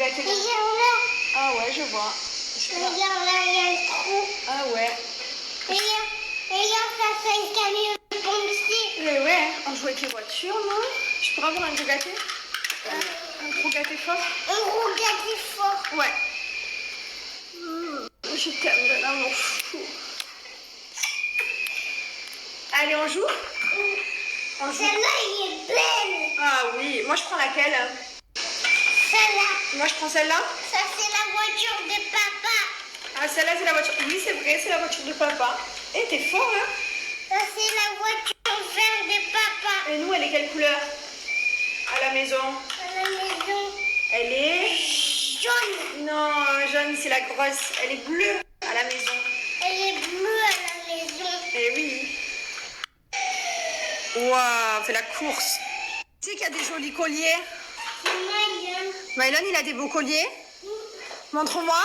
gâter. Regarde là. Ah ouais, je vois. Regarde là, il y a le trou. Ah ouais. Regarde, ça fait le camion de pompier. Mais ouais, on joue avec les voitures, non? Je pourrais avoir un gros gâté? Un gros gâté fort? Un gros gâteau fort. Ouais. Je t'aime de l'amour fou. Allez, on joue? On joue. Celle-là, elle est belle. Ah oui, moi je prends laquelle? Celle-là. Moi je prends celle-là? Ça, c'est la voiture de papa. Ah, celle-là c'est la voiture. Oui, c'est vrai, c'est la voiture de papa. Eh, t'es fort, hein? Ça, c'est la voiture verte de papa. Et nous, elle est quelle couleur? À la maison? À la maison. Elle est... Jaune. Non, jaune, c'est la grosse. Elle est bleue à la maison. Elle est bleue à la maison. Eh oui. Waouh, fait la course. Tu sais qu'il y a des jolis colliers? C'est Maïen. Mylon, il a des beaux colliers. Montre-moi.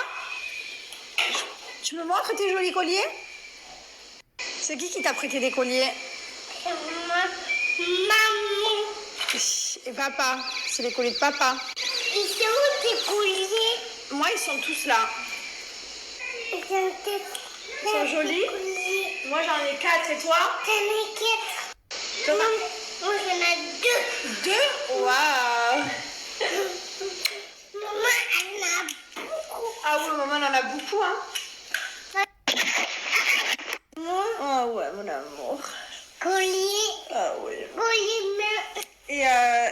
Tu me montres tes jolis colliers? C'est qui t'a prêté des colliers? C'est maman. Et papa. C'est les colliers de papa. Ils sont où tes colliers? Moi, ils sont tous là. Ils sont jolis? Moi, j'en ai 4. Et toi? T'en as 4. Toi, Moi, j'en ai 2. 2? Waouh. Maman, elle en a beaucoup. Ah oui, maman en a beaucoup, hein. Moi, Ah ouais, mon amour. collier. Ah oui. Collier, mais...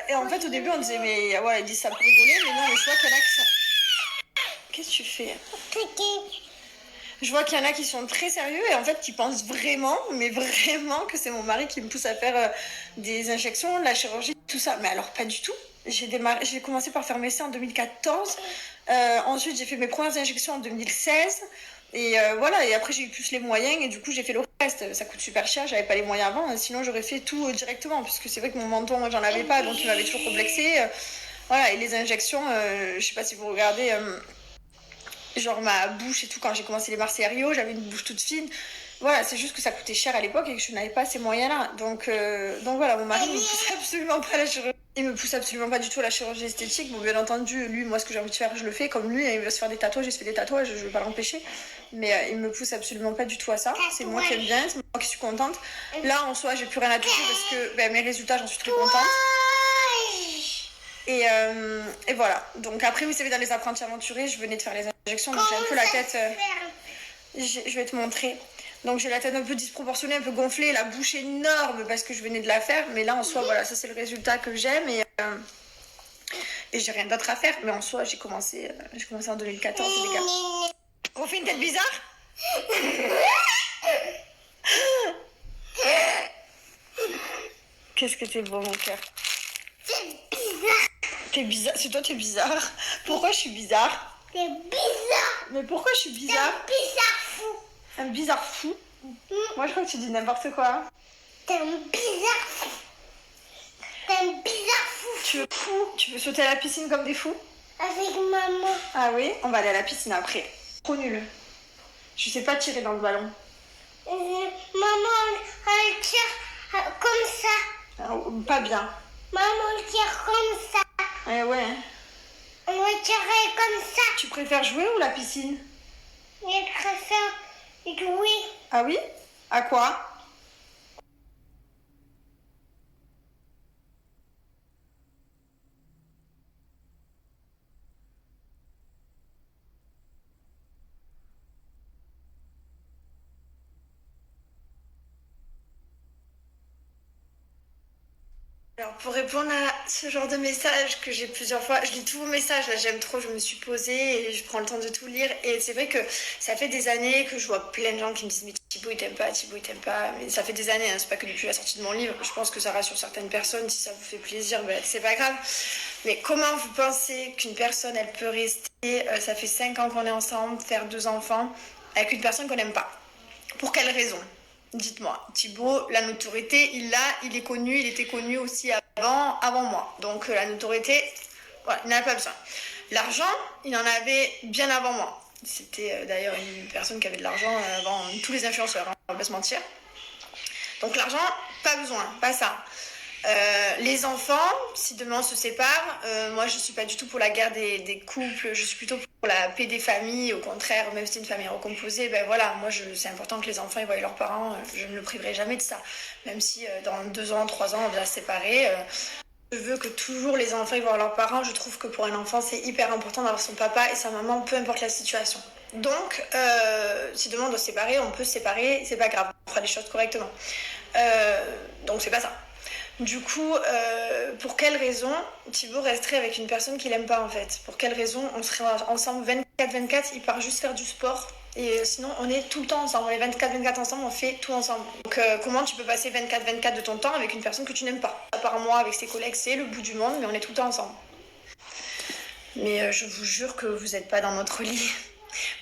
Et en fait, au début, on disait, mais ouais, ils disent ça pour rigoler, mais non, mais je vois qu'il y en a qui sont... Qu'est-ce que tu fais? Je vois qu'il y en a qui sont très sérieux et en fait qui pensent vraiment, mais vraiment que c'est mon mari qui me pousse à faire des injections, la chirurgie, tout ça. Mais alors pas du tout. J'ai commencé par faire mes seins en 2014. Ensuite, j'ai fait mes premières injections en 2016. Et voilà, et après j'ai eu plus les moyens et du coup j'ai fait le reste. Ça coûte super cher, j'avais pas les moyens avant, sinon j'aurais fait tout directement, puisque c'est vrai que mon menton, moi j'en avais pas, donc il m'avait toujours complexé. Voilà, et les injections, je sais pas si vous regardez, genre ma bouche et tout, quand j'ai commencé les Marseillarios, j'avais une bouche toute fine. Voilà, c'est juste que ça coûtait cher à l'époque et que je n'avais pas ces moyens-là. Donc voilà, mon mari ne me pousse absolument pas à la chirurgie. Il me pousse absolument pas du tout à la chirurgie esthétique. Bon, bien entendu, lui, moi, ce que j'ai envie de faire, je le fais. Comme lui, il veut se faire des tatouages, il se fait des tatouages, je ne vais pas l'empêcher. Mais il me pousse absolument pas du tout à ça. C'est moi qui aime bien, c'est moi qui suis contente. Là, en soi, j'ai plus rien à toucher parce que mes résultats, j'en suis très contente. Et voilà. Donc après, vous savez, dans les apprentis aventurés, je venais de faire les injections, donc j'ai un peu la tête... je vais te montrer. Donc j'ai la tête un peu disproportionnée, un peu gonflée, la bouche énorme parce que je venais de la faire. Mais là, en soi, voilà, ça c'est le résultat que j'aime et j'ai rien d'autre à faire. Mais en soi, j'ai commencé en 2014, les gars. On fait une tête bizarre? Qu'est-ce que t'es beau, mon cœur. C'est bizarre. T'es bizarre? C'est toi, t'es bizarre. Pourquoi je suis bizarre? C'est bizarre. Mais pourquoi je suis C'est bizarre? un bizarre fou. Un bizarre fou? Moi, je crois que tu dis n'importe quoi. T'es un bizarre fou. T'es un bizarre fou. Tu veux sauter à la piscine comme des fous? Avec maman. Ah oui? On va aller à la piscine après. Trop nul. Je sais pas tirer dans le ballon. Maman, elle tire comme ça. Ah, pas bien. Maman, elle tire comme ça. Eh ouais. On va tirer comme ça. Tu préfères jouer ou la piscine? Je préfère jouer. Ah oui? À quoi? Alors pour répondre à ce genre de message que j'ai plusieurs fois, je lis tous vos messages, là j'aime trop, je me suis posée et je prends le temps de tout lire et c'est vrai que ça fait des années que je vois plein de gens qui me disent mais Thibaut il t'aime pas, mais ça fait des années, hein, c'est pas que depuis la sortie de mon livre, je pense que ça rassure certaines personnes, si ça vous fait plaisir, ben, c'est pas grave. Mais comment vous pensez qu'une personne elle peut rester, ça fait 5 ans qu'on est ensemble, faire 2 enfants, avec une personne qu'on n'aime pas? Pour quelle raison? Dites-moi, Thibaut, la notoriété, il est connu, il était connu aussi avant moi. Donc la notoriété, voilà, il n'en a pas besoin. L'argent, il en avait bien avant moi. C'était d'ailleurs une personne qui avait de l'argent avant tous les influenceurs, hein, on va pas se mentir. Donc l'argent, pas besoin, pas ça. Les enfants, si demain on se sépare, moi je suis pas du tout pour la guerre des couples, je suis plutôt pour la paix des familles. Au contraire, même si c'est une famille recomposée, ben voilà, c'est important que les enfants ils voient leurs parents, je ne le priverai jamais de ça. Même si dans 2 ans, 3 ans on va se séparer, je veux que toujours les enfants ils voient leurs parents. Je trouve que pour un enfant c'est hyper important d'avoir son papa et sa maman, peu importe la situation. Donc, si demain on doit se séparer, on peut se séparer, c'est pas grave, on fera les choses correctement. Donc c'est pas ça. Du coup, pour quelle raison Thibaut resterait avec une personne qu'il aime pas en fait? Pour quelle raison on serait ensemble 24-24, il part juste faire du sport et sinon on est tout le temps ensemble, on est 24-24 ensemble, on fait tout ensemble. Donc comment tu peux passer 24-24 de ton temps avec une personne que tu n'aimes pas? À part moi, avec ses collègues, c'est le bout du monde, mais on est tout le temps ensemble. Mais je vous jure que vous n'êtes pas dans notre lit.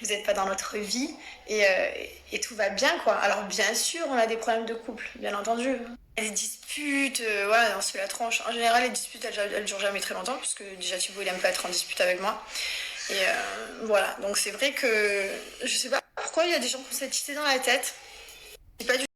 Vous n'êtes pas dans notre vie et tout va bien quoi. Alors bien sûr on a des problèmes de couple, bien entendu. Les disputes, ouais, on se fait la tronche. En général les disputes elles durent jamais très longtemps puisque déjà Thibaut il aime pas être en dispute avec moi. Et voilà, donc c'est vrai que je sais pas pourquoi il y a des gens qui ont cette idée dans la tête. C'est pas du